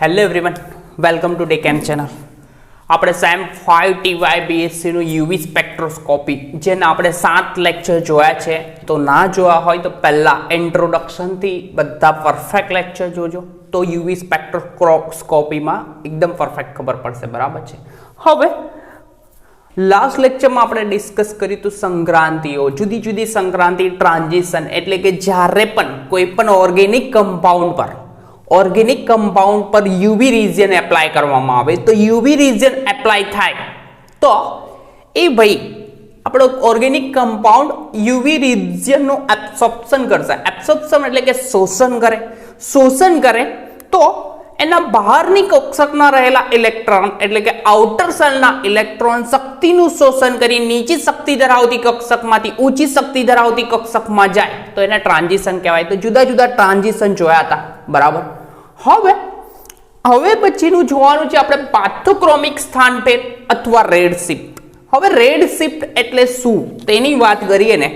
Hello everyone, welcome to Deccan channel. આપણે sem 5 TY બીએસસીનું UV spectroscopy જેના આપણે 7 લેક્ચર જોયા છે. તો ના જોયા હોય તો પહેલાં ઇન્ટ્રોડક્શનથી બધા પરફેક્ટ લેક્ચર જોજો, તો યુવી સ્પેક્ટ્રોસ્કોપીમાં એકદમ પરફેક્ટ ખબર પડશે. બરાબર છે. હવે લાસ્ટ લેક્ચરમાં આપણે ડિસ્કસ કર્યું હતું સંક્રાંતિઓ, જુદી જુદી સંક્રાંતિ ટ્રાન્ઝિશન, એટલે કે જ્યારે પણ કોઈ પણ ઓર્ગેનિક કમ્પાઉન્ડ પર યુવી રિજિયન એપ્લાય કરવામાં આવે તો યુવી રિજિયન એપ્લાય થાય તો એ ભાઈ આપણો ઓર્ગેનિક કમ્પાઉન્ડ યુવી રિજિયનનું એબ્સોર્પ્શન કરશે. એબ્સોર્પ્શન એટલે કે શોષણ કરે તો એના બહારની કક્ષકમાં રહેલા ઇલેક્ટ્રોન એટલે કે આઉટર સેલના ઇલેક્ટ્રોન શક્તિનું શોષણ કરી નીચી શક્તિ ધરાવતી કક્ષકમાંથી ઊંચી શક્તિ ધરાવતી કક્ષકમાં જાય તો એને ટ્રાન્ઝિશન કહેવાય. તો જુદા જુદા ટ્રાન્ઝિશન જોયા હતા. બરાબર. હવે પછીનું જોવાનું છે આપણે પાથોક્રોમિક સ્થાનભેદ અથવા રેડ શિફ્ટ. હવે રેડ શિફ્ટ એટલે શું તેની વાત કરીએ ને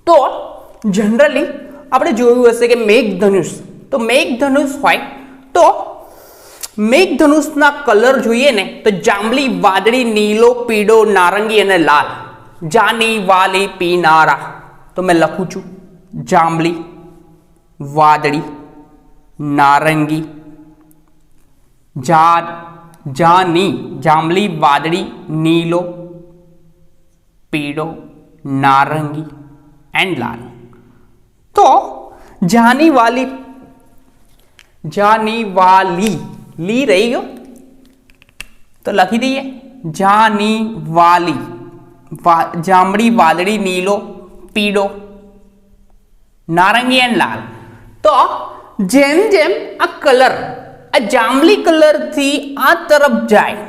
તો જનરલી આપણે જોયું હશે કે મેઘધનુષ હોય તો મેઘધનુષના કલર જોઈએ ને તો જાંબલી, વાદળી, નીલો, પીળો, નારંગી અને લાલ. જાની વાલી પીનારા. તો મેં લખું છું જાંબલી, વાદળી, નારંગી, જાંબલી, વાદળી, નીલો, પીળો, નારંગી એન્ડ લાલ. તો જાની લી રહી ગયો તો લખી દઈએ જાંબલી, વાદળી, નીલો, પીળો, નારંગી એન્ડ લાલ. તો જેમ જેમ આ જાંબલી કલર થી આ તરફ જાય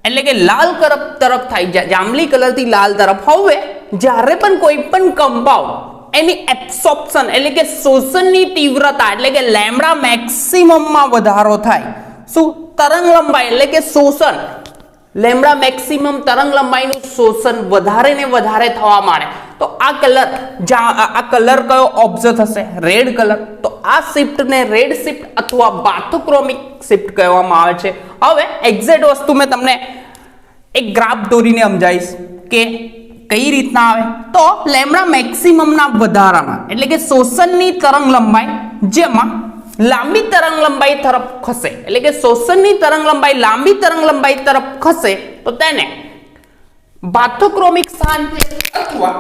એટલે કે લાલ તરફ થાય, જાંબલી કલર થી લાલ તરફ. હવે જ્યારે પણ કોઈ પણ કમ્પાઉન્ડ એની એબ્સોર્પ્શન એટલે કે શોષણની તીવ્રતા એટલે કે લેમ્ડા મેક્સિમમમાં વધારો થાય, શું તરંગ લંબાઈ એટલે કે શોષણ, લેમ્ડા મેક્સિમમ તરંગ લંબાઈનું શોષણ વધારે ને વધારે થવા માંડે તો આ કલર કયો ઓબ્ઝર્વ થશે? Red colour. તો આ શિફ્ટને રેડ શિફ્ટ અથવા પાથોક્રોમિક શિફ્ટ કહેવામાં આવે છે. હવે એક્ઝેક્ટ વસ્તુ મેં તમને એક ગ્રાફ દોરીને સમજાવીશ કે કઈ રીતના આવે. તો લેમ્ડા મેક્સિમમના વધારામાં એટલે કે શોષણની તરંગ લંબાઈ જેમાં લાંબી તરંગ લંબાઈ તરફ ખસે એટલે કે શોષણની તરંગ લંબાઈ લાંબી તરંગ લંબાઈ તરફ ખસે તો તેને પાથોક્રોમિક સ્થાન અથવા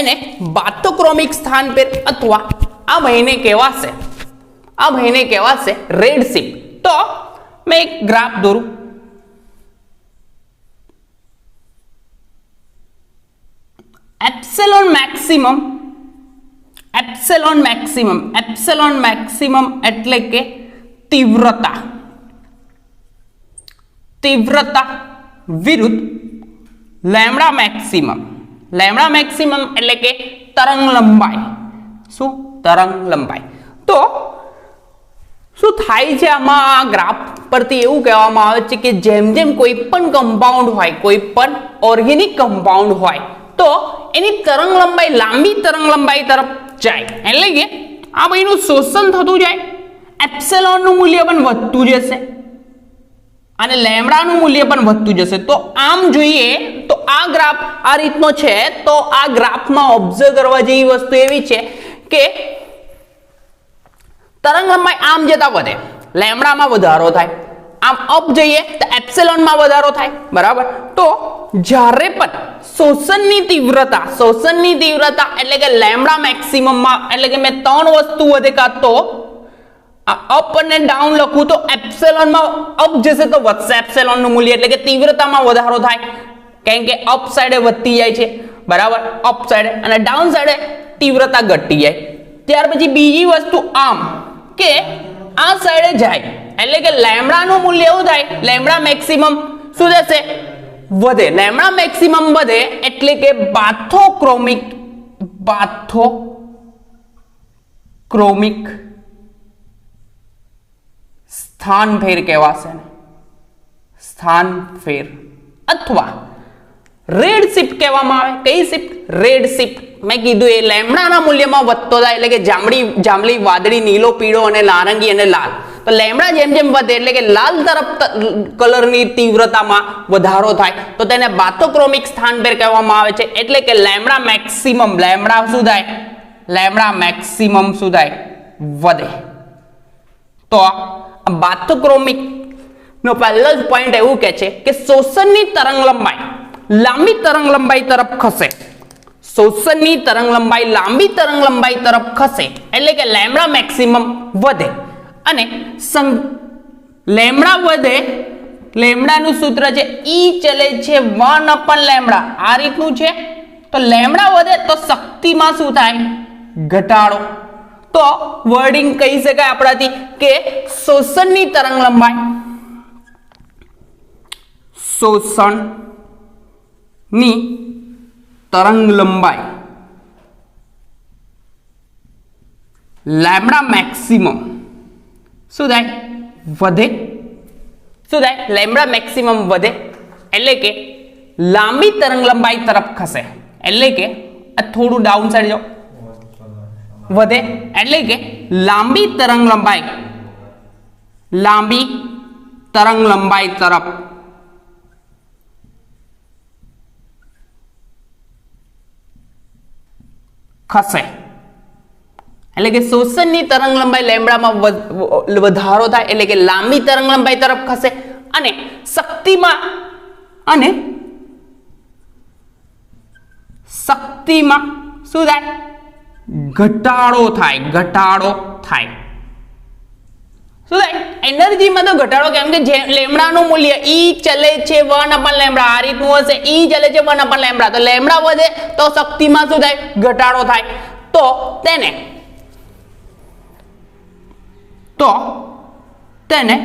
એને પાથોક્રોમિક સ્થાન પર અથવા આ મહિને કહેવાશે રેડ શિફ્ટ. તો મેં એક ગ્રાફ દોરું. એપ્સિલોન મેક્સિમમ એટલે કે તીવ્રતા વિરુદ્ધ લેમ્ડા મેક્સિમમ એટલે કે તરંગ લંબાઈ. શું તરંગ લંબાઈ? તો શું થાય છે આમાં? આ ગ્રાફ પરથી એવું કહેવામાં આવે છે કે જેમ જેમ કોઈ પણ કમ્પાઉન્ડ હોય, કોઈ પણ ઓર્ગેનિક કમ્પાઉન્ડ હોય તો એની તરંગ લંબાઈ લાંબી તરંગ લંબાઈ તરફ જાય એટલે કે આ ભાઈનું શોષણ થતું જાય, એપ્સિલોનનું મૂલ્ય પણ વધતું જશે અને લેમ્ડાનું મૂલ્ય પણ વધતું જશે. તો આમ જોઈએ તો આ ગ્રાફ આ રીતનો છે. તો આ ગ્રાફમાં ઓબ્ઝર્વ કરવા જેવી વસ્તુ એવી છે કે તરંગ લંબાઈ આમ જતા વધે, લેમ્ડામાં વધારો થાય. આમ અપ જઈએ તો એપ્સિલોનમાં વધારો થાય. બરાબર. તો જ્યારે પણ શોષણની તીવ્રતા એટલે કે લેમ્ડા મેક્સિમમમાં એટલે કે મેં 3 વસ્તુ વધે કાં તો અપ અને ડાઉન લખું તો એપ્સિલોનમાં અપ જશે તો વધશે એપ્સિલોનનું મૂલ્ય એટલે કે તીવ્રતામાં વધારો થાય, કારણ કે અપ સાઈડે વધતી જાય છે. બરાબર. અપ સાઈડે અને ડાઉન સાઈડે તીવ્રતા ઘટતી જાય. ત્યાર પછી બીજી વસ્તુ આમ કે આ સાઈડે જાય એટલે કે લેમ્ડાનું મૂલ્ય એવું થાય, લેમ્ડા મેક્સિમમ શું થશે? વધે. લેમ્ડા મેક્સિમમ વધે એટલે કે પાથોક્રોમિક સ્થાનફેર કહેવાશે ને, સ્થાનફેર અથવા રેડ શિફ્ટ કહેવામાં આવે. કઈ શિફ્ટ? Red shift. મેં કીધું એ લેમડાના મૂલ્યમાં વધતો જાય એટલે કે જાંબલી વાદળી નીલો પીળો અને નારંગી અને લાલ તો લેમડા જેમ જેમ વધે એટલે કે લાલ તરફ કલરની તીવ્રતામાં વધારો થાય તો તેને બાથોક્રોમિક સ્થાનભેર કહેવામાં આવે છે એટલે કે લેમડા મેક્સિમમ શું થાય વધે તો બાથોક્રોમિક નો પહેલો જ પોઈન્ટ એવું કહે છે કે શોષણની તરંગ લંબાઈ લાંબી તરંગ લંબાઈ તરફ ખસે શોષણની તરંગ લંબાઈ લાંબી તરંગ લંબાઈ તરફ ખસે એટલે કે લેમડા મેક્સિમમ વધે અને લેમડા વધે લેમડાનું સૂત્ર છે ઈ ચલે છે 1/λ આ રીતનું છે તો લેમડા વધે તો શક્તિમાં શું થાય ઘટાડો તો વર્ડિંગ કહી શકાય આપણાથી કે શોષણની તરંગ લંબાઈ શોષણની તરંગ લંબાઈ લેમડા મેક્સિમમ શું થાય વધે લેમડા મેક્સિમમ વધે એટલે કે લાંબી તરંગ લંબાઈ તરફ ખસે એટલે કે આ થોડું ડાઉન સાઈડ જાઓ વધે એટલે કે લાંબી તરંગ લંબાઈ તરફ ખસે એટલે કે શોષણની તરંગ લંબાઈ લેમડામાં વધારો થાય એટલે કે લાંબી તરંગ લંબાઈ તરફ ખસે અને શક્તિમાં શું થાય ઘટાડો થાય શું થાય એનર્જીમાં તો ઘટાડો કેમ કે જે લેમડાનું મૂલ્ય ઈ ચલે છે 1/λ આ રીતનું હશે ઈ ચલે છે 1/λ તો લેમડા વધે તો શક્તિમાં શું થાય ઘટાડો થાય તો તેને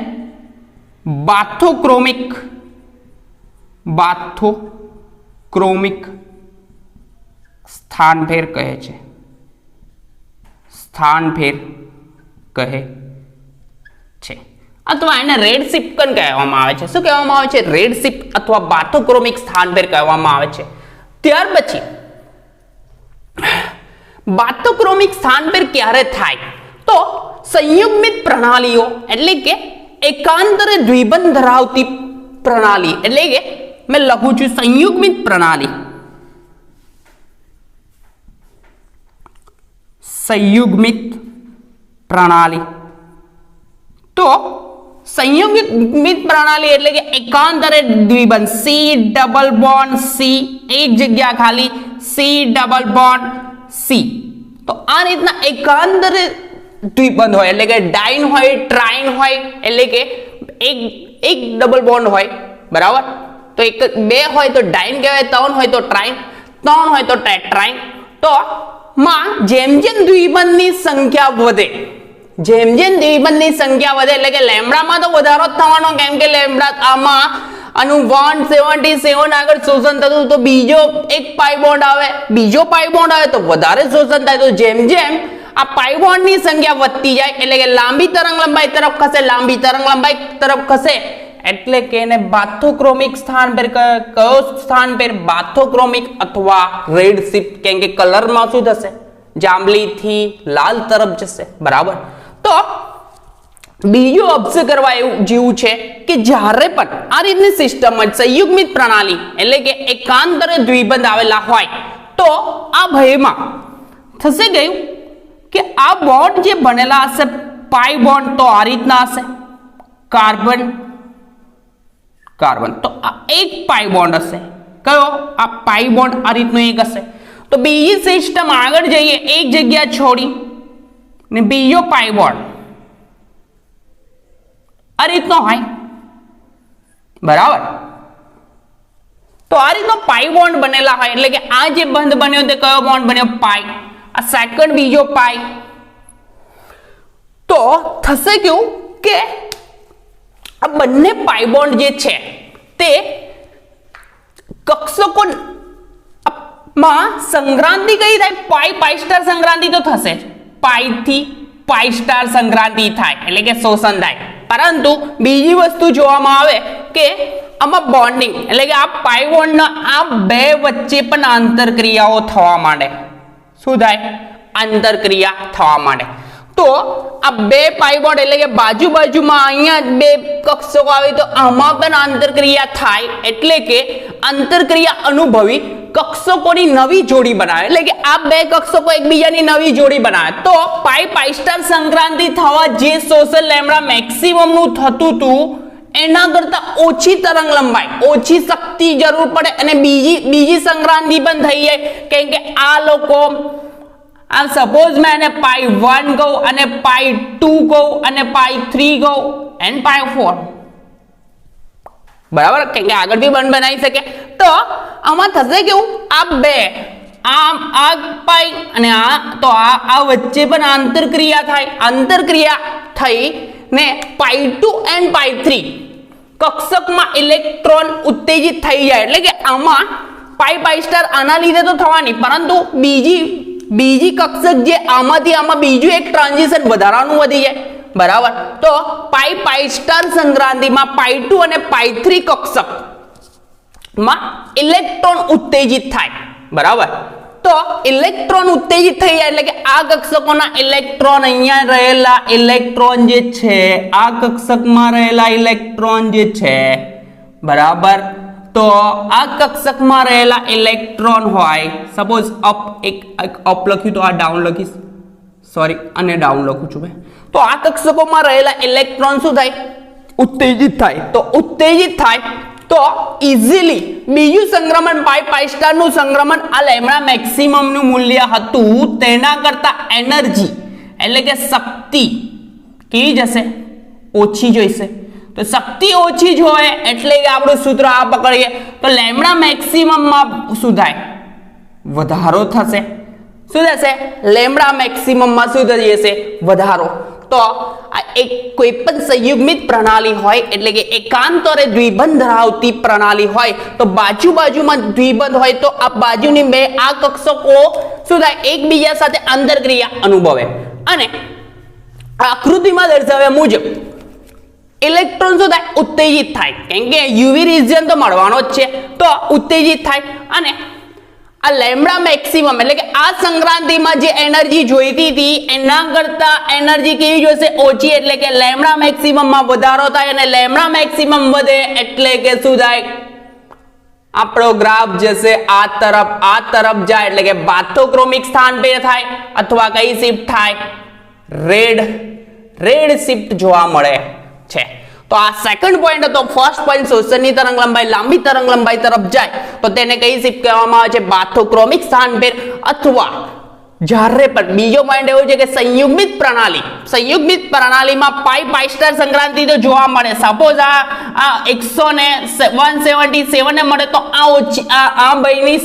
બાથોક્રોમિક સ્થાનફેર કહે છે અથવા એને રેડશિફ્ટ કહેવામાં આવે છે શું કહેવામાં આવે છે રેડશિફ્ટ અથવા બાથોક્રોમિક સ્થાનફેર કહેવામાં આવે છે ત્યાર પછી બાથોક્રોમિક સ્થાનફેર ક્યારે થાય તો સંયુગ્મિત પ્રણાલીઓ એટલે કે એકાંતરે દ્વિબંધ ધરાવતી પ્રણાલી એટલે કે મેં લખું છું સંયુગ્મિત પ્રણાલી તો સંયુગ્મિત પ્રણાલી એટલે કે એકાંતરે દ્વિબંધ સી ડબલ બોન્ડ સી એક જગ્યા ખાલી સી ડબલ બોન્ડ સી તો આ રીતના એકાંતરે દ્વિબંધ હોય એટલે કે ડાઇન હોય ટ્રાઇન હોય એટલે કે એક ડબલ બોન્ડ હોય બરાબર તો એક બે હોય તો ડાઇન કહેવાય ત્રણ હોય તો ટ્રાઇન ત્રણ હોય તો ટેટ્રાઇન તો માં જેમ દ્વિબંધની સંખ્યા વધે એટલે કે લેમડામાં તો વધારો જ થવાનો કેમ કે લેમડા આમાં આનું 177 આગળ શોષણ થતું તો બીજો એક પાઈ બોન્ડ આવે તો વધારે શોષણ થાય તો જેમ આ પાઈ બોન્ડની સંખ્યા વધતી જાય એટલે કે લાંબી તરંગ લંબાઈ તરફ ખસે એટલે કે એને બાથોક્રોમિક સ્થાનફેર કયો સ્થાનફેર બાથોક્રોમિક અથવા રેડશિફ્ટ કેમ કે કલરમાં શું થશે જાંબલી થી લાલ તરફ જશે બરાબર તો બીજું ઓબ્ઝર્વ કરવા જેવું છે કે જ્યારે પણ આ રીતની સિસ્ટમ સંયુગ્મિત પ્રણાલી એટલે કે એકાંતરે દ્વિબંધ આવેલા હોય તો આ ભયમાં થશે ગયું કે આ બોન્ડ જે બનેલા હશે પાઈ બોન્ડ તો આ રીતના હશે કાર્બન તો આ એક પાઈ બોન્ડ હશે કયો આ પાઈ બોન્ડ આ રીતનો એક હશે તો બીજી સિસ્ટમ આગળ જઈએ એક જગ્યા છોડી ને બીજો પાઈ બોન્ડ આ રીતનો હોય બરાબર તો આ રીતનો પાઈ બોન્ડ બનેલા હોય એટલે કે આ જે બંધ બન્યો તે કયો બોન્ડ બન્યો પાઈ આ સેકન્ડ બીજો પાઈ તો થશે કેવું કે આ બંને પાઈ બોન્ડ જે છે તે કક્ષકો માં સંક્રાંતિ કઈ થાય પાઈ સ્ટાર સંક્રાંતિ તો થશે પાઈ થી પાઈ સ્ટાર સંક્રાંતિ થાય એટલે કે શોષણ થાય પરંતુ બીજી વસ્તુ જોવામાં આવે કે આમાં બોન્ડિંગ એટલે કે આ પાઈ બોન્ડના આ બે વચ્ચે પણ આંતરક્રિયાઓ થવા માંડે શું થાય? આંતરક્રિયા થવા માટે. તો આ બે પાઇવોટ એટલે કે બાજુ બાજુમાં અહીંયા બે કક્ષકો આવે તો આમાં પણ આંતરક્રિયા થાય એટલે કે આંતરક્રિયા અનુભવી કક્ષકોની નવી જોડી બનાવે એટલે કે આ બે કક્ષકો એકબીજાની નવી જોડી બનાવે. તો પાઈ પાઈ સ્ટાર સંક્રાંતિ થવા જે શોષણ લેમ્ડા મેક્સિમમ નું થતું હતું એના કરતા ઓછી તરંગ લંબાઈ, ઓછી શક્તિ જરૂર પડે અને બીજી સંક્રાંતિ પણ થઈ જાય. કેમ કે આ લોકો આ સપોઝ મેં એને પાઈ 1 કહું અને પાઈ 2 કહું અને પાઈ 3 કહું એન્ડ પાઈ 4, બરાબર? કેમ કે આગળ બી બન બનાવી શકે. તો આમાં થશે કેવું? આ બે આ પાઈ અને આ તો આ વચ્ચે પણ આંતરક્રિયા થાય. આંતરક્રિયા થઈ ને પાઈ 2 એન્ડ પાઈ 3 કક્ષકમાં ઇલેક્ટ્રોન ઉત્તેજિત થઈ જાય એટલે કે આમાં પાઈ પાઈ સ્ટાર આના લીધે તો થવાની, પરંતુ બીજી કક્ષક જે આમાંથી આમાં બીજું એક ટ્રાન્ઝિશન વધારાનું વધી જાય, બરાબર? તો પાઈ પાઈ સ્ટાર સંક્રાંતિમાં પાઈ 2 અને પાઈ 3 કક્ષકમાં ઇલેક્ટ્રોન ઉત્તેજિત થાય, બરાબર? તો ઇલેક્ટ્રોન ઉત્તેજિત થઈ જાય એટલે કે આ કક્ષકોના ઇલેક્ટ્રોન અહીંયા રહેલા ઇલેક્ટ્રોન જે છે આ કક્ષકમાં રહેલા ઇલેક્ટ્રોન જે છે, બરાબર? તો આ કક્ષકમાં રહેલા ઇલેક્ટ્રોન હોય, સપોઝ એક અપ લખ્યું તો આ ડાઉન લખીશ, સોરી અને ડાઉન લખું છું મેં. તો આ કક્ષકોમાં રહેલા ઇલેક્ટ્રોન શું થાય? ઉત્તેજિત થાય. તો ઉત્તેજિત થાય તો ઇઝીલી બીજું સંક્રમણ પાઈ પાઈ સ્ટાર નું સંક્રમણ આ લેમ્ડા મેક્સિમમ નું મૂલ્ય હતું તેના કરતા એનર્જી એટલે કે શક્તિ કેવી જશે? ઓછી જોઈશે. તો શક્તિ ઓછી જ હોય એટલે કે આપણું સૂત્ર આ પકડીએ તો લેમ્ડા મેક્સિમમ માં શું થાય? વધારો થશે. શું થશે? લેમ્ડા મેક્સિમમ માં શું થઈ જશે? વધારો. તો આ એક કોઈ પણ સંયુગ્મિત પ્રણાલી હોય એટલે કે એકાંતરે દ્વિબંધ ધરાવતી પ્રણાલી હોય તો બાજુમાં દ્વિબંધ હોય તો આ બાજુની બે આ કક્ષકો શું થાય? એકબીજા સાથે આંતરક્રિયા અનુભવે અને આકૃતિમાં દર્શાવ્યા મુજબ ઇલેક્ટ્રોન શું થાય? ઉત્તેજિત થાય. કેમ કે યુવી રિજિયન તો મળવાનો જ છે તો ઉત્તેજિત થાય અને આ લેમ્ડા મેક્સિમમ એટલે કે આ સંક્રાંતિમાં જે એનર્જી જોઈતી હતી એના કરતા એનર્જી કેવી જોઈશે? ઓછી. એટલે કે લેમ્ડા મેક્સિમમ માં વધારો થાય અને લેમ્ડા મેક્સિમમ વધે એટલે કે શું થાય? આપણો ગ્રાફ જશે આ તરફ જાય એટલે કે બાથોક્રોમિક સ્થાન પર થાય અથવા કઈ શિફ્ટ થાય? રેડ શિફ્ટ જોવા મળે છે. તો આ સેકન્ડ પોઈન્ટ હતો. ફર્સ્ટ પોઈન્ટ શોષણની તરંગ લંબાઈ લાંબી તરંગ લંબાઈ તરફ જાય તો તેને કઈ શિફ્ટ કહેવામાં આવે છે? બાથોક્રોમિક સ્થાન પર. અથવા જ્યારે પણ બીજો પોઈન્ટ એવો છે કે સંયુગ્મિત પ્રણાલીમાં પાઈ પાઈ સ્ટાર સંક્રાંતિ તો જોવા મળે. સપોઝ આ 177 ને મળે તો આ ઓછી આ ભાઈની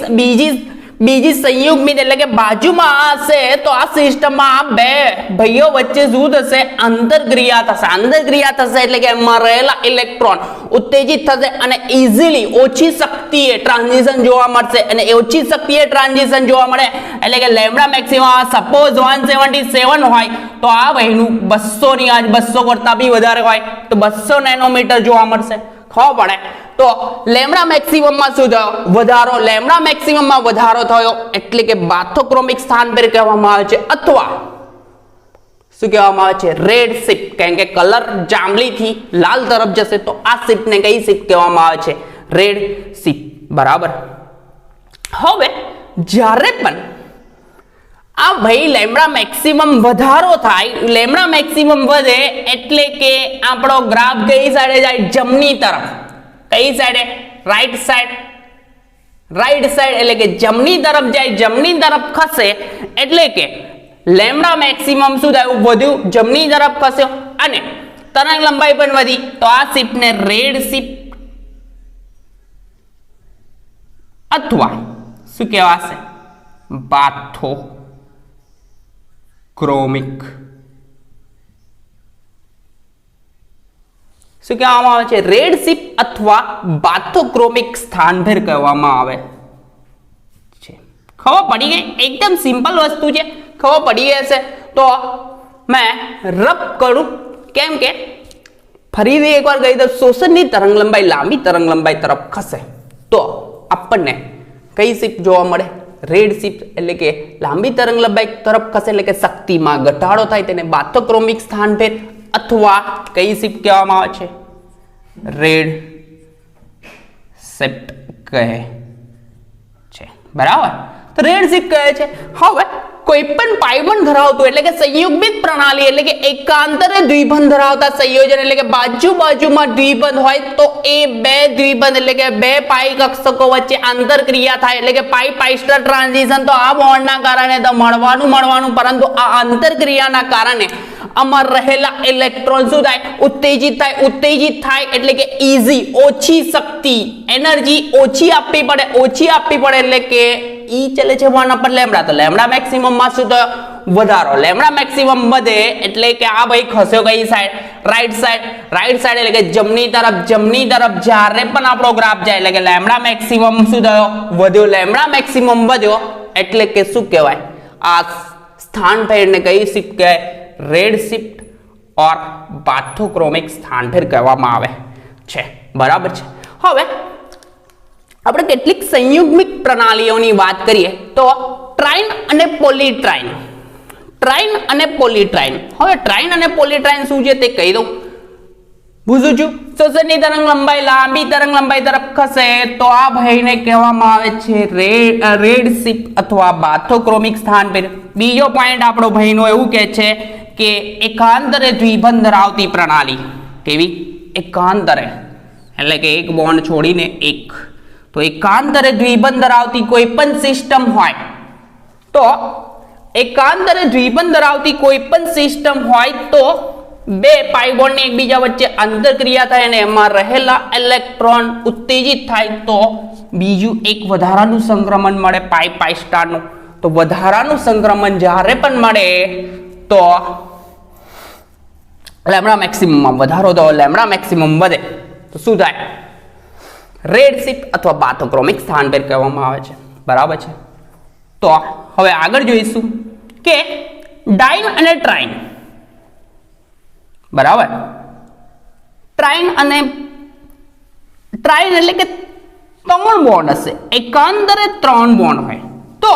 બીજી સંયુગ્મિત એટલે કે બાજુમાં હશે તો આ સિસ્ટમમાં આ બે ભાઈઓ વચ્ચે શું થશે? આંતરક્રિયા થશે એટલે કે એમાં રહેલા ઇલેક્ટ્રોન ઉત્તેજિત થશે અને ઇઝીલી ઓછી શક્તિએ ટ્રાન્ઝિશન જોવા મળશે અને ઓછી શક્તિએ ટ્રાન્ઝિશન જોવા મળે એટલે કે લેમ્ડા મેક્સિમમ સપોઝ 177 હોય તો આ ભાઈનું 200 ની આજ 200 કરતા બી વધારે હોય તો 200 નેનોમીટર જોવા મળશે. ખબર પડે? તો લેમ્ડા મેક્સિમમ માં શું થયો? વધારો. લેમ્ડા મેક્સિમમ માં વધારો થયો એટલે કે બાથોક્રોમિક સ્થાન પર કહેવામાં આવે છે અથવા શું કહેવામાં આવે છે? Red shift. કારણ કે કલર જાંબલી થી લાલ તરફ જશે તો આ શિફ્ટ ને કઈ શિફ્ટ કહેવામાં આવે છે? રેડ શિફ્ટ, બરાબર? હવે જ્યારે પણ આ ભાઈ લેમ્ડા મેક્સિમમ વધારો થાય, લેમ્ડા મેક્સિમમ વધે એટલે કે આપણો ગ્રાફ કઈ સાઈડે જાય? જમણી તરફ. કઈ સાઈડે? રાઈટ સાઈડ એટલે કે જમણી તરફ જાય. જમણી તરફ ખસે એટલે કે લેમ્ડા મેક્સિમમ શું થાય? વધ્યું, જમણી તરફ ખસ્યો અને તરંગ લંબાઈ પણ વધી તો આ શિફ્ટ ને રેડ શિફ્ટ અથવા શું કહેવાશે? બાથોક્રોમિક. શું કહેવામાં આવે છે? રેડ શિફ્ટ અથવા બાથોક્રોમિક સ્થાનભેર કહેવામાં આવે છે. ખબર પડી ગઈ? એકદમ સિમ્પલ વસ્તુ છે. ખબર પડી ગઈ હશે તો મેં રબ કરું. કેમ કે ફરીથી એકવાર કહી દઉં, શોષણની તરંગ લંબાઈ લાંબી તરંગ લંબાઈ તરફ ખસે તો આપણને કઈ શિફ્ટ જોવા મળે? રેડ શિફ્ટ એટલે કે લાંબી તરંગ લંબાઈ તરફ ખસે એટલે કે શક્તિમાં ઘટાડો થાય તેને બાથોક્રોમિક સ્થાનભેદ અથવા કઈ શિફ્ટ કહેવામાં આવે છે? રેડ શિફ્ટ કહે છે, બરાબર. તો રેડ શિફ્ટ કહે છે. હવે કોઈ પણ પાયબંધ ધરાવતું એટલે કે સંયુગ્મિત પ્રણાલી એટલે કે એકાંતરે દ્વિબંધ ધરાવતા સંયોજન એટલે કે બાજુ બાજુમાં દ્વિબંધ હોય તો એ બે દ્વિબંધ એટલે કે બે પાઈ કક્ષકો વચ્ચે આંતરક્રિયા થાય એટલે કે પાઈ પાઈ સ્ટર ટ્રાન્ઝિશન. તો આ બોન્ડના કારણે તો મળવાનું પરંતુ આ આંતરક્રિયાના કારણે આમાં રહેલા ઇલેક્ટ્રોન શું થાય? ઉત્તેજિત થાય એટલે કે ઈઝી ઓછી શક્તિ એનર્જી ઓછી આપવી પડે એટલે કે ઈ ચલે છે 1/λ. તો લેમ્ડા મેક્સિમમ માં શું થયો? વધારો. લેમ્ડા મેક્સિમમ વધે એટલે કે આ ભાઈ ખસ્યો કઈ સાઈડ? રાઈટ સાઈડ એટલે કે જમણી તરફ જ્યારે પણ આપણો ગ્રાફ જાય એટલે કે લેમ્ડા મેક્સિમમ શું થયો? વધ્યો. લેમ્ડા મેક્સિમમ વધ્યો એટલે કે શું કહેવાય? આ સ્થાનભેદ ને કઈ શિફ્ટ કહેવાય? રેડ શિફ્ટ ઓર બાથોક્રોમિક સ્થાનભેદ કહેવામાં આવે છે, બરાબર છે. હવે આપણે કેટલીક સંયુગ્મિક પ્રણાલીઓની વાત કરીએ તો ટ્રાઇન અને પોલીટ્રાઇન. હવે ટ્રાઇન અને પોલીટ્રાઇન શું છે તે કહી દઉં. પૂછું છું, શોષણની તરંગ લંબાઈ લાંબી તરંગ લંબાઈ તરફ ખસે તો આ ભાઈને કહેવામાં આવે છે રેડ શિફ્ટ અથવા બાથોક્રોમિક સ્થાનભેદ. બીજો પોઈન્ટ આપણો ભાઈનો એવું કહે છે કે એકાંતરે દ્વિબંધ ધરાવતી પ્રણાલી. કેવી? એકાંતરે એટલે કે એક બોન્ડ છોડીને એક. તો એકાંતરે દ્વિબંધ ધરાવતી કોઈ પણ સિસ્ટમ હોય તો બે પાઈ બોન્ડ ની એકબીજા વચ્ચે આંતરક્રિયા થાય અને એમાં રહેલા ઇલેક્ટ્રોન ઉત્તેજિત થાય તો બીજું એક વધારાનું સંક્રમણ મળે પાઈ સ્ટારનું. તો વધારાનું સંક્રમણ જ્યારે પણ મળે તો લેમ્ડા મેક્સિમમમાં વધારો તો લેમ્ડા મેક્સિમમ વધે તો શું થાય? રેડ શિફ્ટ અથવા બાથોક્રોમિક સ્થાનભેદ કહેવામાં આવે છે, બરાબર છે. તો હવે આગળ જોઈશું કે ડાઇન અને ટ્રાઇન, બરાબર. ટ્રાઇન એટલે કે 3 બોન્ડ હશે, એકાંતરે 3 બોન્ડ હોય તો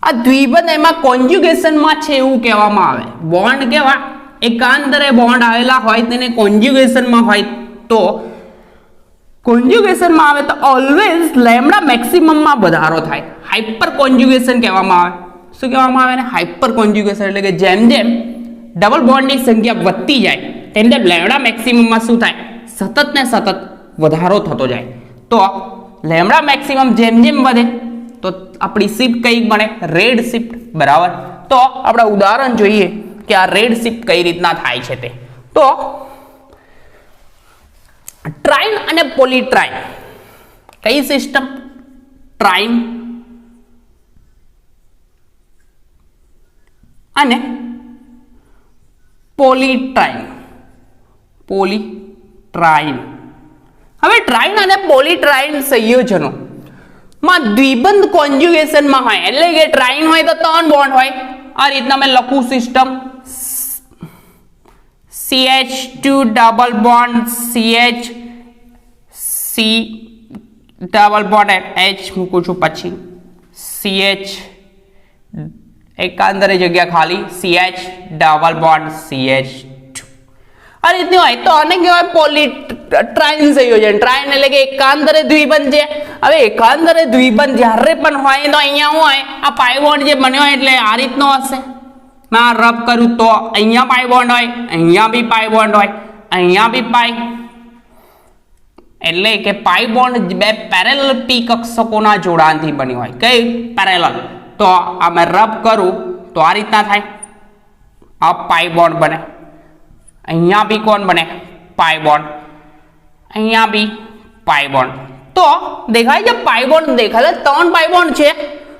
આ દ્વિબંધ એમાં કોન્જ્યુગેશનમાં છે એવું કહેવામાં આવે. બોન્ડ કેવા? એકાંતરે બોન્ડ આવેલા હોય તેને કોન્જ્યુગેશનમાં હોય તો કોન્જ્યુગેશનમાં આવે તો ઓલવેઝ લેમ્ડા મેક્સિમમમાં વધારો થાય. હાઇપર કોન્જ્યુગેશન કહેવામાં આવે. શું કહેવામાં આવે ને? હાઇપર કોન્જ્યુગેશન એટલે કે જેમ જેમ ડબલ બોન્ડની સંખ્યા વધતી જાય તેમ તેમ લેમ્ડા મેક્સિમમમાં શું થાય? સતત ને સતત વધારો થતો જાય. તો લેમ્ડા મેક્સિમમ જેમ જેમ વધે તો આપણી શિફ્ટ કઈ બને? રેડ શિફ્ટ, બરાબર. તો આપણે ઉદાહરણ જોઈએ કે આ રેડ શિફ્ટ કઈ રીતના થાય છે તે. તો ટ્રાઇન અને પોલીટ્રાઇન કઈ સિસ્ટમ? ટ્રાઇન અને પોલીટ્રાઇન. હવે ટ્રાઇન અને પોલીટ્રાઇન સંયોજનો માં દ્વિબંધ કોન્જ્યુગેશનમાં હોય એટલે કે ટ્રાઇન હોય તો 3 બોન્ડ હોય. આ રીતના મેં લખું system CH2 double bond CH C double bond H મૂકું છું, પછી CH એકાંતરે જગ્યા ખાલી CH ડબલ બોન્ડ CH2. આ રીતની હોય તો આને કહેવાય પોલીટ્રાઇન સંયોજન. ટ્રાઇન એટલે કે એકાંતરે દ્વિબંધ છે. હવે એકાંતરે દ્વિબંધ જ્યારે પણ હોય તો અહીંયા શું હોય? આ પાઈ બોન્ડ જે બન્યો હોય એટલે આ રીતનો હશે. મેં રબ કરું તો અહીંયા પાઈ બોન્ડ હોય, અહીંયા બી પાઈ બોન્ડ હોય, અહીંયા બી પાઈ, એટલે કે પાઈ બોન્ડ બે પેરેલલ પી કક્ષકોના જોડાણથી બની હોય. કઈ? પેરેલલ. તો આ મેં રબ કરું તો આ રીતના થાય. આ પાઈ બોન્ડ બને. અહીંયા બી કોણ બને? પાઈ બોન્ડ. અહીંયા બી પાઈ બોન્ડ. તો દેખાય છે પાઈ બોન્ડ દેખાય 3 પાઈ બોન્ડ છે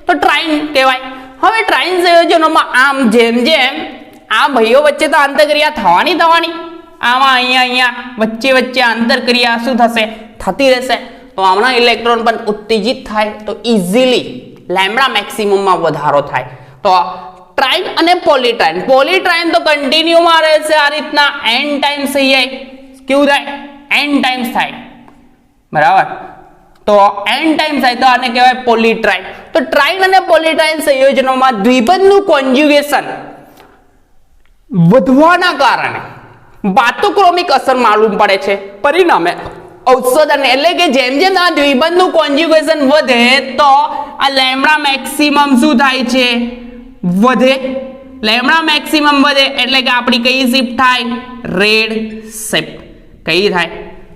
તો ટ્રાઇન કહેવાય. હવે ટ્રાઇન સંયોજનોમાં આમ જેમ જેમ આ ભાઈઓ વચ્ચે તો આંતરક્રિયા થવાની આમાં અહીંયા વચ્ચે આંતરક્રિયા શું થશે? થતી રહેશે. તો આમના ઇલેક્ટ્રોન પણ ઉત્તેજિત થાય તો ઇઝીલી લેમ્ડા મેક્સિમમમાં વધારો થાય. તો ટ્રાઇન અને પોલીટ્રાઇન તો કન્ટિન્યુમાં રહેશે આ રીતના n ટાઈમ્સ થઈ જાય. કેવું થાય? n ટાઈમ્સ થાય, બરાબર. તો n ટાઈમ્સ થાય તો આને કહેવાય પોલીટ્રાઇન. તો ટ્રાઇન અને પોલીટ્રાઇન સંયોજનોમાં દ્વિબંધનું કોન્જ્યુગેશન વધવાના કારણે બાથોક્રોમિક અસર માલુમ પડે છે. પરિણામે ઔષધન એટલે કે જેમ જેમ આ દ્વિબંધનું કોન્જ્યુગેશન વધે તો આ લેમ્ડા મેક્સિમમ શું થાય છે? વધે. લેમ્ડા મેક્સિમમ વધે એટલે કે આપણી કઈ શિફ્ટ થાય? Red shift. કઈ થાય?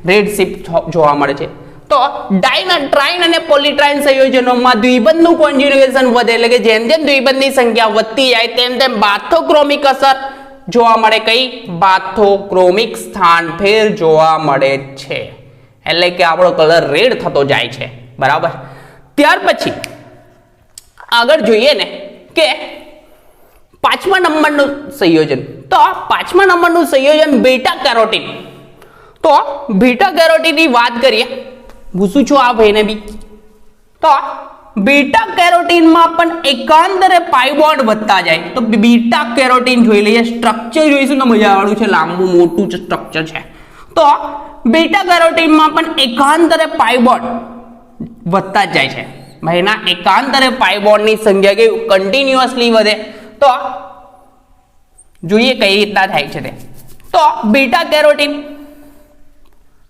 રેડ શિફ્ટ જોવા મળે છે. તો ટ્રાઇન અને પોલીટ્રાઇન સંયોજનોમાં દ્વિબંધનું કોન્જ્યુગેશન વધે એટલે કે જેમ જેમ દ્વિબંધની સંખ્યા વધતી જાય તેમ તેમ બાથોક્રોમિક અસર જોવા મળે. કઈ? બાથોક્રોમિક સ્થાનફેર જોવા મળે છે. એટલે કે આપણો કલર રેડ થતો જાય છે. બરાબર. ત્યાર પછી આગળ જોઈએ ને કે 5મા નંબરનું સંયોજન. તો 5મા નંબરનું સંયોજન બીટા કેરોટીન. તો બીટા કેરોટીન ની વાત કરીએ. પૂછું છું આ ભાઈને બી. તો બીટા કેરોટીનમાં પણ એકાંતરે પાઈ બોન્ડ વધતા જાય. તો બીટા કેરોટીન જોઈ લઈએ. સ્ટ્રક્ચર જોઈશું તો મજા વાળું છે, લાંબુ મોટું સ્ટ્રક્ચર છે. તો બીટા કેરોટીનમાં પણ એકાંતરે પાઈ બોન્ડ વધતા જ જાય છે. ભાઈના એકાંતરે પાઈ બોન્ડની સંખ્યા કેવી કન્ટિન્યુઅસલી વધે. તો જોઈએ કઈ રીતના થાય છે તે. તો બીટા કેરોટીન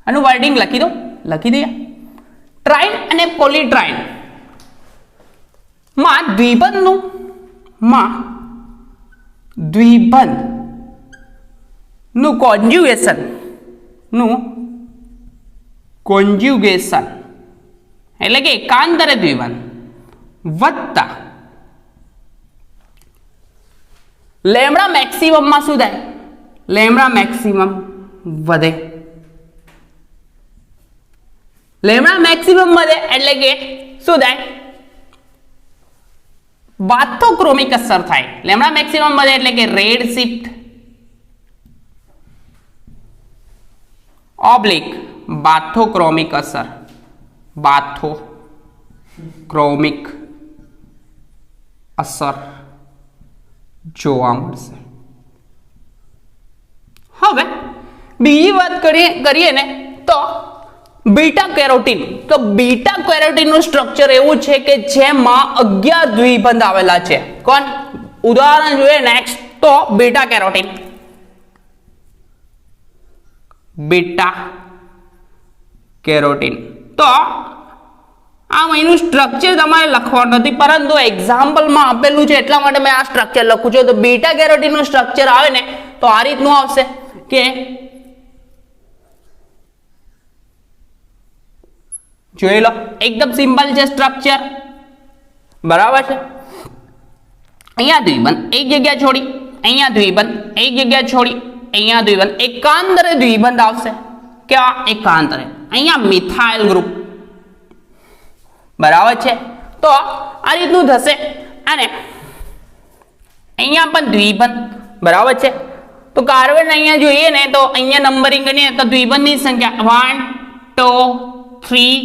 આનું વર્ડિંગ લખી દઈએ. ટ્રાઇન અને પોલીટ્રાઇન માં દ્વિબંધનું કોન્જ્યુગેશન એટલે કે એકાંતરે દ્વિબંધ વત્તા લેમ્ડા મેક્સિમમ માં શું થાય? લેમ્ડા મેક્સિમમ વધે. લેમ્ડા મેક્સિમમ વધે એટલે કે શું થાય? બાથોક્રોમિક અસર થાય. લેમ્ડા મેક્સિમમ વધે એટલે કે રેડ શિફ્ટ ઓબ્લિક બાથોક્રોમિક અસર. બાથોક્રોમિક અસર જોવા મળશે. હવે બીજી વાત કરીએ ને તો બીટા કેરોટીન. તો બીટા કેરોટીન નું સ્ટ્રક્ચર એવું છે કે જેમાં 11 દ્વિબંધ આવેલા છે. કોણ? ઉદાહરણ જોઈએ નેક્સ્ટ. તો બીટા કેરોટીન. Beta carotene. તો આ એનું સ્ટ્રક્ચર તમારે લખવાનું નથી, પરંતુ એક્ઝામ્પલમાં આપેલું છે એટલા માટે મેં આ સ્ટ્રક્ચર લખું છું. તો બીટા કેરોટીન નું સ્ટ્રક્ચર આવે ને તો આ રીતનું આવશે કે જોઈ લો, એકદમ સિમ્પલ છે સ્ટ્રક્ચર. બરાબર છે. અહીંયા દ્વિબંધ એક જગ્યા છોડી, અહીંયા દ્વિબંધ એક જગ્યા છોડી, અહીંયા દ્વિબંધ એકાંતરે દ્વિબંધ આવશે. કેવા? એકાંતરે. અહીંયા મિથાઇલ ગ્રુપ. બરાબર છે. તો આ રીતનું થશે. અને અહીંયા પણ દ્વિબંધ. બરાબર છે. તો કાર્બન અહીંયા જોઈએ ને તો અહીંયા નંબરિંગ કરીએ તો દ્વિબંધની સંખ્યા 1 2 3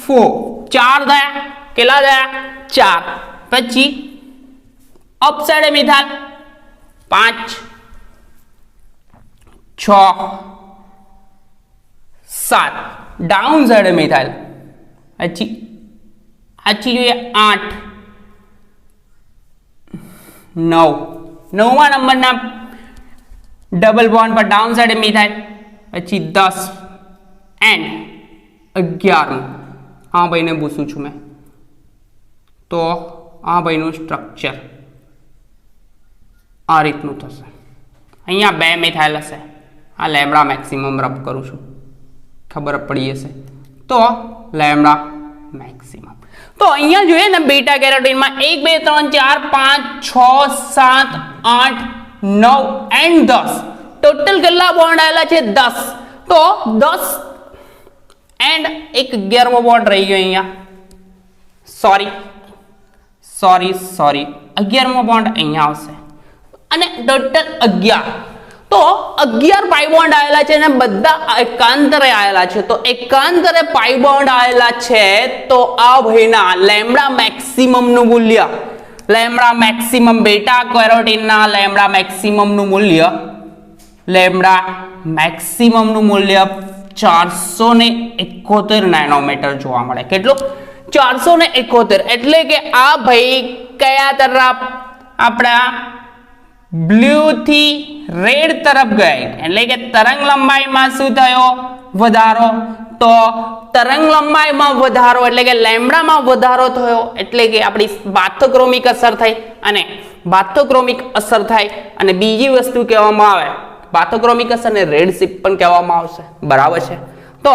4 ચાર થયા. કેટલા થયા? 4. પછી upside methyl 5 6 7 down side methyl પછી જોઈએ 8 9 9મા નંબરના ડબલ બોન્ડ પર ડાઉન સાઇડ મિથાઇલ પછી 10 એન્ડ 11. આ ભાઈને પૂછું છું મેં. તો આ ભાઈનું સ્ટ્રક્ચર આ રીતનું થશે. અહીંયા 2 મિથાઇલ હશે. આ લેમ્ડા મેક્સિમમ રબ કરું છું, ખબર પડી હશે. તો લેમ્ડા મેક્સિમમ. તો અહીંયા જોઈએ ને બીટા કેરોટીનમાં 1 2 3 4 5 6 7 8 9 એન્ડ 10 ટોટલ કેટલા બોન્ડ આવેલા છે? 10. તો 10 એન્ડ એક 11મો બોન્ડ રહી ગયો અહીંયા. સોરી 11મો બોન્ડ અહીંયા આવશે અને ટોટલ 11. તો 11 પાઈ બોન્ડ આવેલા છે અને બધા એકાંતરે આવેલા છે. તો એકાંતરે પાઈ બોન્ડ આવેલા છે તો આ ભાઈના લેમ્ડા મેક્સિમમ નું મૂલ્ય, લેમ્ડા મેક્સિમમ બીટા કેરોટીનના લેમ્ડા મેક્સિમમ નું મૂલ્ય 471 નેનોમીટર જોવા મળે. કેટલું? 471. એટલે કે આ ભાઈ કયા તરફ? આપણા બ્લુ થી રેડ તરફ ગયા. એટલે કે તરંગ લંબાઈમાં શું થયો? વધારો. તો તરંગ લંબાઈમાં વધારો એટલે કે લેમ્ડામાં વધારો થયો એટલે કે આપણી બાથોક્રોમિક અસર થઈ. અને બાથોક્રોમિક અસર થાય અને બીજી વસ્તુ કહેવામાં આવે બાથોક્રોમિક અસર ને રેડ શિફ્ટ પણ કહેવામાં આવશે. બરાબર છે. તો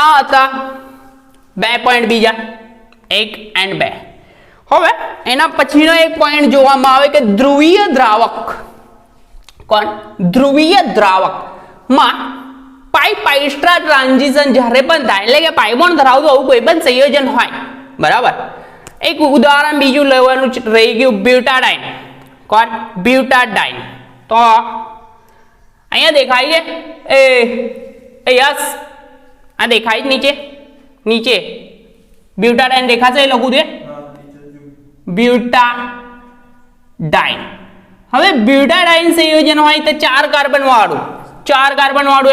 આ હતા 2 પોઈન્ટ બીજા 1 અને 2. હવે એના પછીનો એક પોઈન્ટ જોવામાં આવે કે ધ્રુવીય દ્રાવક. કોણ? ધ્રુવીય દ્રાવકમાં પાઈ સ્ટાર ટ્રાન્ઝિશન જ્યારે પણ થાય એટલે કે પાઈ બોન્ડ ધરાવતું આવું કોઈ પણ સંયોજન હોય. બરાબર. એક ઉદાહરણ બીજું લેવાનું રહી ગયું, બ્યુટાડાઇન. કોણ? બ્યુટાડાઇન. તો અહીંયા દેખાય છે એ યસ આ દેખાય છે નીચે બ્યુટાડાઇન દેખાશે. એ લખું છે બ્યુટાડાઇન. હવે બ્યુટાડાઇન સંયોજન હોય તો 4 કાર્બન વાળું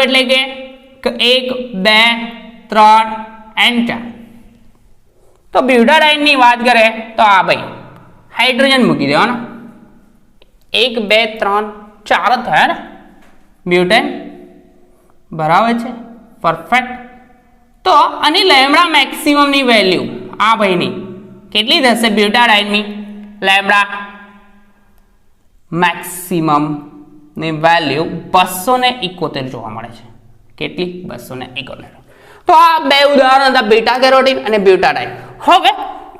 એટલે કે 1 2 3 અને 4. તો બ્યુટાડાઇન ની વાત કરે તો આ ભાઈ હાઇડ્રોજન મૂકી દેવાનો. 1 2 3 4 થયા ને બ્યુટેન. બરાબર છે. પરફેક્ટ. તો આની લેમ્ડા મેક્સિમમ ની વેલ્યુ આ ભાઈની કેટલી થશે? બ્યુટાડાઇન ની લેમ્ડા મેક્સિમમ ની વેલ્યુ 271 જોવા મળે છે. કેટલી? 271. તો આ બે ઉદાહરણ હતા, બીટા કેરોટીન અને બ્યુટાડાઇન. હવે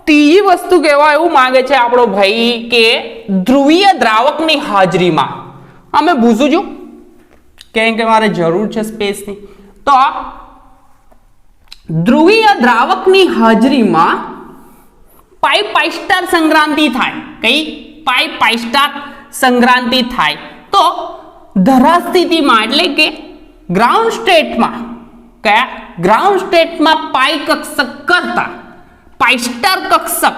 ત્રીજી વસ્તુ કહેવા એવું માંગે છે આપણો ભાઈ કે ધ્રુવીય દ્રાવકની હાજરીમાં અમે પૂછું છું કેમ કે મારે જરૂર છે સ્પેસની. તો ધ્રુવીય દ્રાવકની હાજરીમાં પાઈ સ્ટાર સંક્રાંતિ થાય. કઈ? પાઈ સ્ટાર સંક્રાંતિ થાય. તો ધરા સ્થિતિમાં એટલે કે ગ્રાઉન્ડ સ્ટેટમાં કયા? ગ્રાઉન્ડ સ્ટેટમાં પાઈ કક્ષક કરતા પાઈ સ્ટાર કક્ષક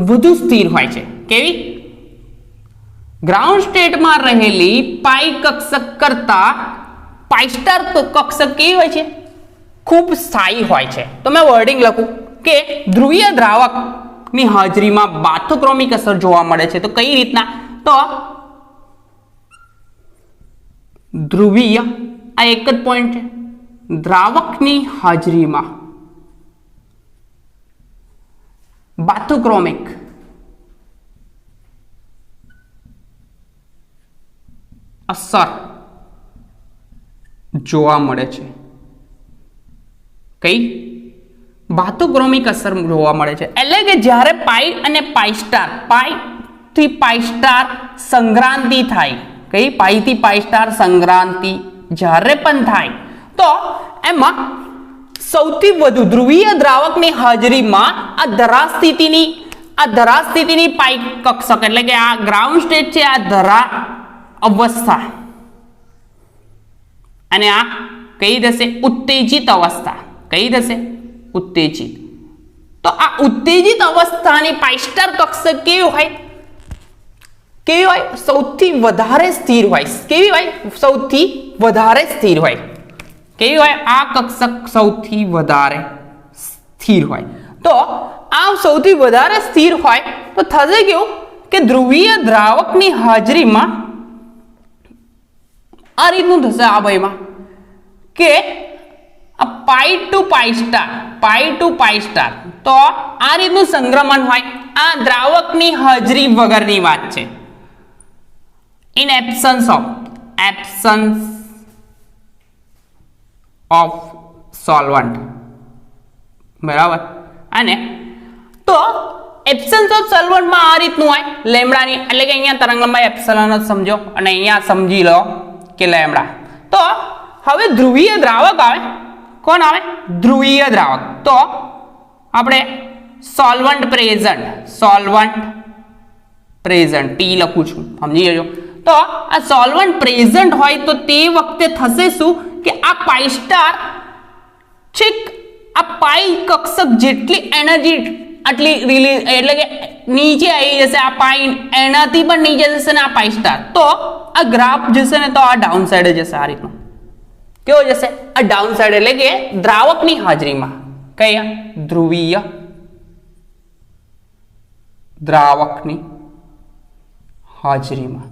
વધુ સ્થિર હોય છે. કેવી? ગ્રાઉન્ડ સ્ટેટમાં રહેલી પાઈ કક્ષક કરતા પાઈ સ્ટાર કક્ષક કેવી હોય છે? ખૂબ સ્થાયી હોય છે. તો મેં વર્ડિંગ લખું કે ધ્રુવીય દ્રાવકની હાજરીમાં બાથોક્રોમિક અસર જોવા મળે છે. તો કઈ રીતના? તો ધ્રુવીય આ એક જ પોઈન્ટ છે. દ્રાવકની હાજરીમાં બાથોક્રોમિક અસર જોવા મળે છે. કઈ? બાથોક્રોમિક અસર જોવા મળે છે. એટલે કે જ્યારે પાઈ અને પાઈ થી પાઈ સ્ટાર સંક્રાંતિ થાય. કઈ? પાઈ થી પાઈ સ્ટાર સંક્રાંતિ જ્યારે પણ થાય તો એમાં સૌથી વધુ ધ્રુવીય દ્રાવકની હાજરીમાં આ ધરા સ્થિતિની પાઈ કક્ષક એટલે કે આ ગ્રાઉન્ડ સ્ટેટ છે, આ ધરા અવસ્થા અને આ કઈ થશે? ઉત્તેજિત અવસ્થા. કઈ થશે? ઉત્તેજિત. તો આ ઉત્તેજિત અવસ્થાની પાઈ સ્ટાર કક્ષક કેવી હોય? સૌથી વધારે સ્થિર હોય. કેવી હોય? સૌથી વધારે સ્થિર હોય. કેવી હોય? આ કક્ષક સૌથી વધારે સ્થિર હોય. તો આ સૌથી વધારે સ્થિર હોય તો થશે કેવું કે ધ્રુવીય દ્રાવકની હાજરીમાં આ રીતનું થશે. આ ભાઈમાં કે પાઈ ટુ પાઈ સ્ટાર તો આ રીતનું સંક્રમણ હોય. આ દ્રાવકની હાજરી વગરની વાત છે. in absence of solvent. બરાબર. અને તો એબ્સન્સ ઓફ સોલ્વન્ટ માં આ રીતનું હોય લેમ્ડાની એટલે કે અહીંયા તરંગ લંબાઈ એપ્સિલોન જ સમજો અને અહીંયા સમજી લો કે લેમ્ડા. તો હવે ધ્રુવીય દ્રાવક આવે. કોણ આવે? ધ્રુવીય દ્રાવક. તો આપણે સોલ્વન્ટ પ્રેઝન્ટ ટી લખું છું, સમજી જજો. તો આ સોલ્વન્ટ પ્રેઝન્ટ હોય તો તે વખતે થશે શું કે આ પાઈ સ્ટાર છેક આ પાઈ કક્ષક જેટલી એનર્જી આટલી રિલીઝ એટલે કે નીચે આવી જશે. આ પાઈ એનાથી પણ નીચે જશે ને આ પાઈ સ્ટાર. તો આ ગ્રાફ જશે ને તો આ ડાઉન સાઈડ જશે. આ રીતનું કેવો જશે? આ ડાઉન સાઈડ એટલે કે દ્રાવકની હાજરીમાં. કયા? ધ્રુવીય દ્રાવકની હાજરીમાં.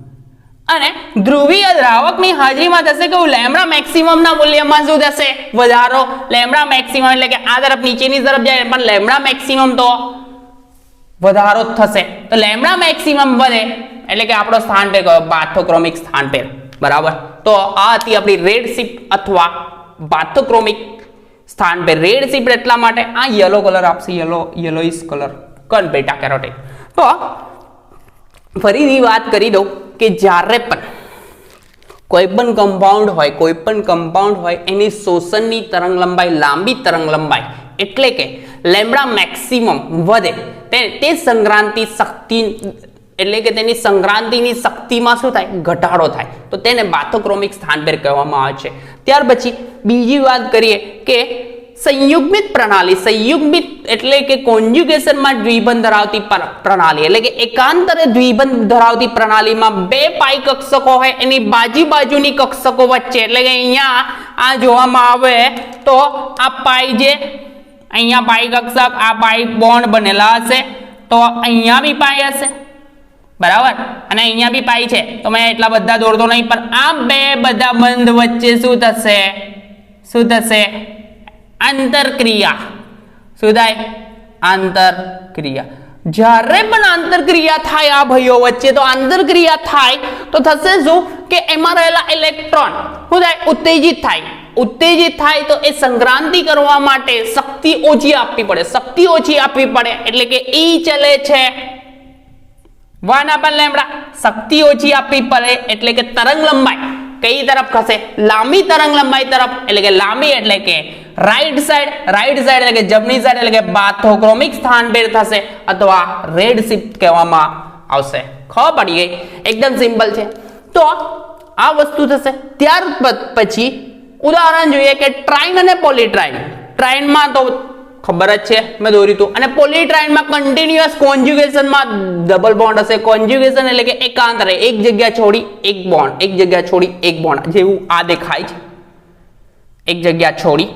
અને ધ્રુવીય દ્રાવકની હાજરીમાં થશે કે લેમ્ડા મેક્સિમમ ના મૂલ્યમાં શું થશે? વધારો. લેમ્ડા મેક્સિમમ એટલે કે આ તરફ નીચેની તરફ જાય પણ લેમ્ડા મેક્સિમમ તો વધારો થશે. તો લેમ્ડા મેક્સિમમ વધે એટલે કે આપણો સ્થાન પેર કયો? બાથોક્રોમિક સ્થાન પેર. બરાબર. તો આ હતી આપણી રેડ શિફ્ટ અથવા બાથોક્રોમિક સ્થાન પેર. રેડ શિફ્ટ એટલા માટે આ યલો કલર આપશે, યલોઇશ કલર કન બેટા કેરોટીન. તો ફરીથી વાત કરી દઉં કે જ્યારે પણ કોઈ પણ કમ્પાઉન્ડ હોય એની શોષણની તરંગ લંબાઈ લાંબી તરંગ લંબાઈ એટલે કે લેમ્ડા મેક્સિમમ વધે તે સંક્રાંતિ શક્તિ એટલે કે તેની સંક્રાંતિની શક્તિમાં શું થાય? ઘટાડો થાય. તો તેને બાથોક્રોમિક સ્થાન પેર કહેવામાં આવે છે. ત્યાર પછી બીજી વાત કરીએ કે સંયુગ્મિત પ્રણાલી. સંયુગ્મિત એટલે કે કોન્જ્યુગેશનમાં દ્વિબંધ ધરાવતી પ્રણાલી એટલે કે એકાંતરે દ્વિબંધ ધરાવતી પ્રણાલીમાં બે પાઈ કક્ષકો હોય એની બાજુની કક્ષકો વચ્ચે એટલે કે અહીંયા આ જોવામાં આવે તો આ પાઈ જે અહીંયા પાઈ કક્ષક, આ પાઈ બોન્ડ બનેલા હશે તો અહીંયા બી પાઈ હશે. બરાબર. અને અહીંયા બી પાઈ છે તો મેં એટલા બધા દોરતો નહીં પણ આ બે બધા બંધ વચ્ચે શું થશે? આંતરક્રિયા. શું થાય? આંતરક્રિયા. જ્યારે પણ આંતરક્રિયા થાય આ ભાઈઓ વચ્ચે તો આંતરક્રિયા થાય તો થશે શું કે એમાં રહેલા ઇલેક્ટ્રોન શું થાય? ઉત્તેજિત થાય તો એ સંક્રાંતિ કરવા માટે શક્તિ ઓછી આપવી પડે એટલે કે ઈ ચલે છે 1 લેમ્ડા. શક્તિ ઓછી આપવી પડે એટલે કે તરંગ લંબાઈ કઈ તરફ ખસે? લાંબી તરંગ લંબાઈ તરફ. એટલે કે લાંબી એટલે કે રાઈટ સાઈડ એટલે કે જમણી સાઈડ એટલે કે બાથોક્રોમિક સ્થાન પેર થશે અથવા રેડ શિફ્ટ કહેવામાં આવશે. ખબર પડી ગઈ? એકદમ સિમ્પલ છે. તો આ વસ્તુ થશે. ત્યાર પછી ઉદાહરણ જોઈએ કે ટ્રાઇન અને પોલીટ્રાઇન. ટ્રાઇનમાં તો ખબર જ છે મેં દોર્યું હતું. અને પોલીટ્રાઇનમાં કન્ટિન્યુઅસ કોન્જ્યુગેશનમાં ડબલ બોન્ડ હશે. કોન્જ્યુગેશન એટલે કે એકાંતરે એક જગ્યા છોડી એક બોન્ડ જેવું આ દેખાય છે. એક જગ્યા છોડી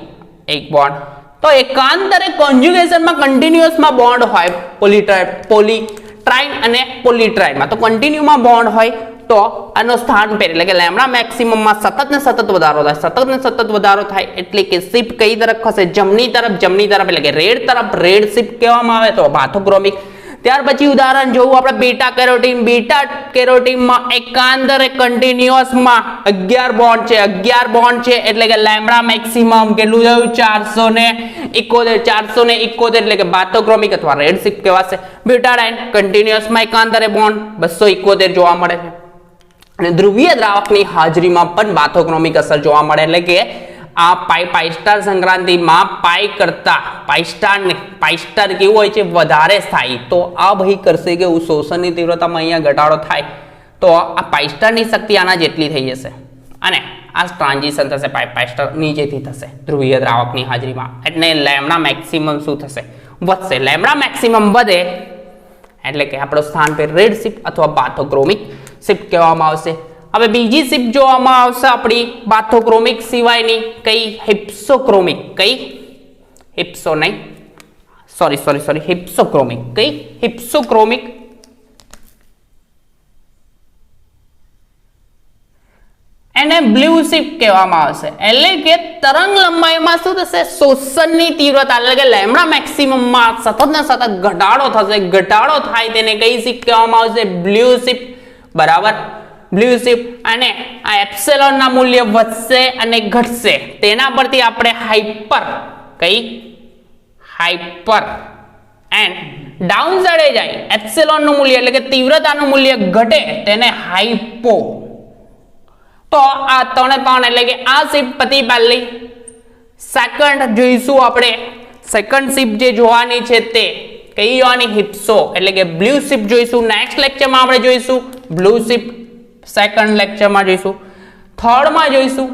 એક બોન્ડ. તો એકાંતરે કોન્જ્યુગેશનમાં કન્ટિન્યુઅસમાં બોન્ડ હોય પોલીટ્રાઇન અને પોલીટ્રાઇનમાં તો કન્ટિન્યુમાં બોન્ડ હોય તો આનો સ્થાન પેર એટલે કે લેમ્ડા મેક્સિમમમાં સતત ને સતત વધારો થાય એટલે કે શિફ્ટ કઈ તરફ ખસે? જમણી તરફ એટલે કે રેડ તરફ. રેડ શિફ્ટ કહેવામાં આવે તો બાથોક્રોમિક. ત્યાર પછી ઉદાહરણ જોવું આપણે બીટા કેરોટીનમાં એકાંતરે કન્ટિન્યુઅસમાં 11 બોન્ડ છે એટલે કે લેમ્ડા મેક્સિમમ કેટલું થયું? 471 એટલે કે બાથોક્રોમિક અથવા રેડ શિફ્ટ કહેવાશે. બ્યુટાડાઇન કન્ટિન્યુઅસમાં એકાંતરે બોન્ડ 271 જોવા મળે છે. અને ધ્રુવીય દ્રાવકની હાજરીમાં પણ બાથોક્રોમિક અસર જોવા મળે એટલે કે આ પાઈ સ્ટાર સંક્રાંતિમાં પાઈ સ્ટાર કેવું હોય છે? વધારે સ્થાયી. તો આ ભાઈ કરશે કે શોષણની તીવ્રતામાં અહીંયા ઘટાડો થાય તો આ પાઈ સ્ટારની શક્તિ આના જેટલી થઈ જશે અને આ ટ્રાન્ઝિશન થશે પાઈ સ્ટાર નીચેથી થશે ધ્રુવીય દ્રાવકની હાજરીમાં. એટલે લેમ્ડા મેક્સિમમ શું થશે? વધશે. લેમ્ડા મેક્સિમમ વધે એટલે કે આપણો સ્થાન પેર રેડ શિફ્ટ અથવા બાથોક્રોમિક શિફ્ટ કહેવામાં આવશે. હવે બીજી શિફ્ટ જોવામાં આવશે આપણી બાથોક્રોમિક સિવાયની કઈ? હિપ્સોક્રોમિક. હિપ્સોક્રોમિક એને બ્લુ શિફ્ટ કહેવામાં આવશે. એટલે કે તરંગ લંબાઈમાં શું થશે? શોષણની તીવ્રતા એટલે કે લેમ્ડા મેક્સિમમમાં સતત ને સતત ઘટાડો થાય તેને કઈ શિફ્ટ કહેવામાં આવશે? Blue shift. બરાબર. Blue shift. અને આ એપ્સિલોન ના મૂલ્ય વધશે અને ઘટશે તેના પરથી આપણે હાઇપર એન્ડ ડાઉન સાઈડે જાય એપ્સિલોન નું મૂલ્ય એટલે કે તીવ્રતાનું મૂલ્ય ઘટે તેને હાઇપો. તો આ 3 એટલે કે આ શિફ્ટ પતિ પહેલી. સેકન્ડ જોઈશું આપણે. સેકન્ડ શિફ્ટ જે જોવાની છે તે કઈ જોવાની? હિપ્સો એટલે કે બ્લુ શિફ્ટ જોઈશું. નેક્સ્ટ લેક્ચરમાં આપણે જોઈશું બ્લુ શિફ્ટ. સેકન્ડ લેક્ચરમાં જોઈશું. થર્ડમાં જોઈશું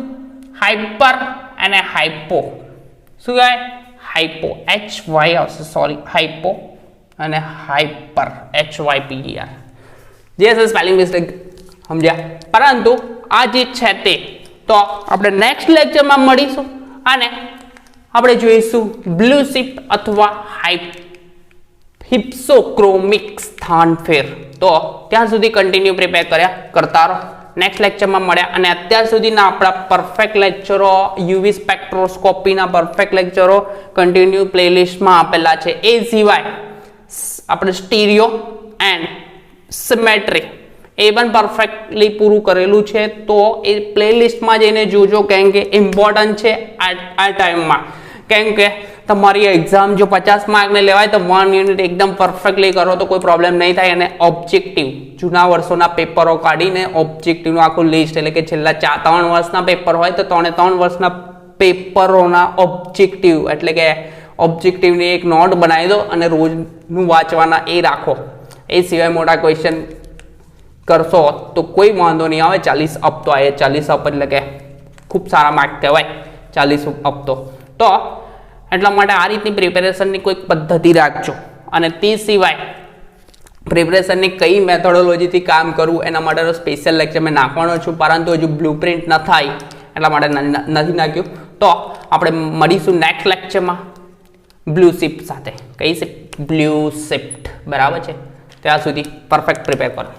હાઇપર અને હાઇપો. શું કહેવાય? હાઇપો HY આવશે. સોરી, હાઇપો અને હાઇપર HYPER. જે છે સ્પેલિંગ મિસ્ટેક સમજ્યા. પરંતુ આ જે છે તે તો તો આપણે નેક્સ્ટ લેક્ચરમાં મળીશું અને આપણે જોઈશું બ્લુ શિફ્ટ અથવા હિપ્સોક્રોમિક સ્થાન ફેર. તો ત્યાં સુધી કન્ટિન્યુ પ્રિપેર કરતા રહો. નેક્સ્ટ લેક્ચરમાં મળ્યા અને અત્યાર સુધીના આપણા પરફેક્ટ લેક્ચરો યુવી સ્પેક્ટ્રોસ્કોપીના પરફેક્ટ લેક્ચરો કન્ટિન્યુ પ્લેલિસ્ટમાં આપેલા છે. એ સિવાય આપણે સ્ટીરિયો એન્ડ સિમેટ્રી એ પણ પરફેક્ટલી પૂરું કરેલું છે. તો એ પ્લેલિસ્ટમાં જઈને જોજો, કેમ કે ઇમ્પોર્ટન્ટ છે આ ટાઈમમાં. કેમ કે તમારી એક્ઝામ જો 50 માર્કને લેવાય તો 1 યુનિટ એકદમ પરફેક્ટલી કરો તો કોઈ પ્રોબ્લેમ નહીં થાય. અને ઓબ્જેક્ટિવ જૂના વર્ષોના પેપરો કાઢીને ઓબ્જેક્ટિવનું આખું લિસ્ટ, એટલે કે છેલ્લા 3 વર્ષના પેપર હોય તો 3 વર્ષના પેપરોના ઓબ્જેક્ટિવ, એટલે કે ઓબ્જેક્ટિવની એક નોટ બનાવી દો અને રોજનું વાંચવાના એ રાખો. એ સિવાય મોટા ક્વેશ્ચન કરશો તો કોઈ વાંધો નહીં આવે. 40 અપ તો આવે. 40 અપ એટલે કે ખૂબ સારા માર્ક કહેવાય 40 અપ તો એટલા માટે આ રીતની પ્રિપેરેશનની કોઈ પદ્ધતિ રાખજો. અને તે સિવાય પ્રિપેરેશનની કઈ મેથોડોલોજીથી કામ કરવું એના માટેનો સ્પેશિયલ લેક્ચર મેં નાખવાનો છું, પરંતુ હજુ બ્લુપ્રિન્ટ ન થાય એટલા માટે નથી નાખ્યું. તો આપણે મળીશું નેક્સ્ટ લેક્ચરમાં બ્લુ શિફ્ટ સાથે. કઈ શિફ્ટ? Blue shift. બરાબર છે. ત્યાં સુધી પરફેક્ટ પ્રિપેર કરો.